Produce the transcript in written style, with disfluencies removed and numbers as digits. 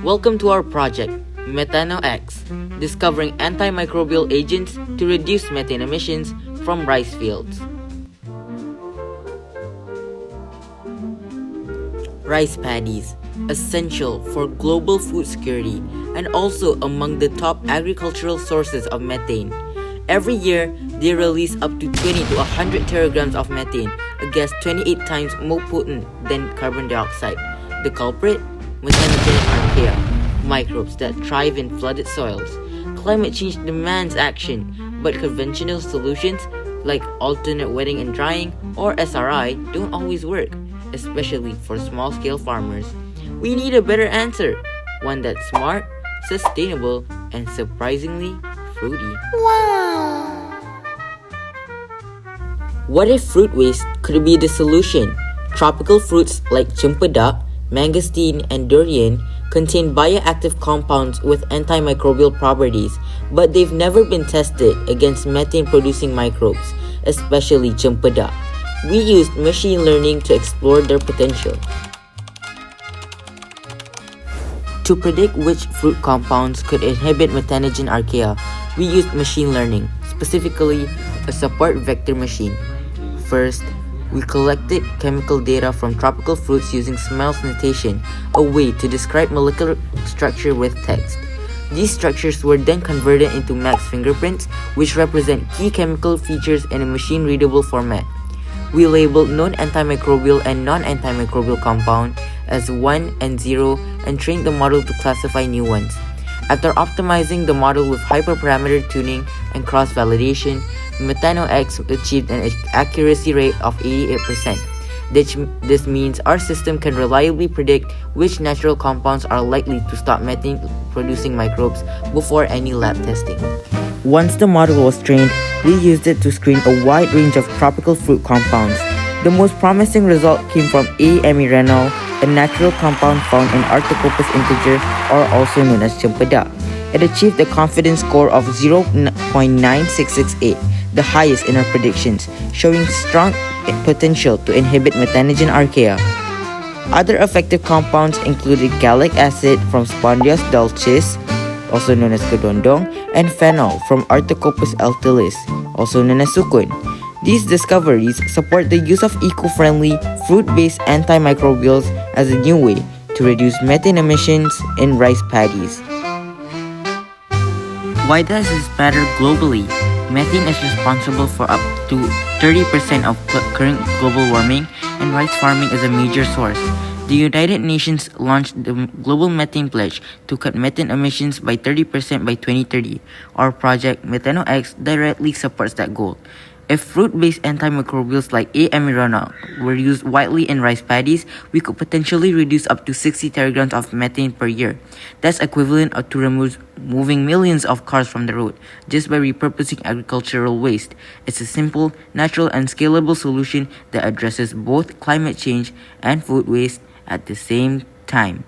Welcome to our project, MethanoX, discovering antimicrobial agents to reduce methane emissions from rice fields. Rice paddies, essential for global food security and also among the top agricultural sources of methane. Every year, they release up to 20 to 100 teragrams of methane, a gas 28 times more potent than carbon dioxide. The culprit? Methanogen archaea, microbes that thrive in flooded soils. Climate change demands action, but conventional solutions like alternate wetting and drying or SRI don't always work, especially for small-scale farmers. We need a better answer, one that's smart, sustainable, and surprisingly fruity. Wow! What if fruit waste could be the solution? Tropical fruits like cempedak, mangosteen, and durian contain bioactive compounds with antimicrobial properties, but they've never been tested against methane-producing microbes, especially cempedak. We used machine learning to explore their potential. To predict which fruit compounds could inhibit Methanogen archaea, we used machine learning, specifically a support vector machine. First, we collected chemical data from tropical fruits using smells notation, a way to describe molecular structure with text. These structures were then converted into max fingerprints, which represent key chemical features in a machine-readable format. We labeled known antimicrobial and non-antimicrobial compound as 1 and 0 and trained the model to classify new ones. After optimizing the model with hyperparameter tuning and cross-validation, MethanoX achieved an accuracy rate of 88%. This means our system can reliably predict which natural compounds are likely to stop methane-producing microbes before any lab testing. Once the model was trained, we used it to screen a wide range of tropical fruit compounds. The most promising result came from A. amiranol, a natural compound found in Artocoppus integer, or also known as cempedak. It achieved a confidence score of 0.9668, the highest in our predictions, showing strong potential to inhibit Methanogen archaea. Other effective compounds included gallic acid from Spondius dulcis, also known as kedondong, and phenol from Artocoppus altilis, also known as sukun. These discoveries support the use of eco-friendly, fruit-based antimicrobials as a new way to reduce methane emissions in rice paddies. Why does this matter globally? Methane is responsible for up to 30% of current global warming, and rice farming is a major source. The United Nations launched the Global Methane Pledge to cut methane emissions by 30% by 2030. Our project, MethanoX, directly supports that goal. If fruit-based antimicrobials like A. amiranol were used widely in rice paddies, we could potentially reduce up to 60 teragrams of methane per year. That's equivalent to removing millions of cars from the road just by repurposing agricultural waste. It's a simple, natural, and scalable solution that addresses both climate change and food waste at the same time.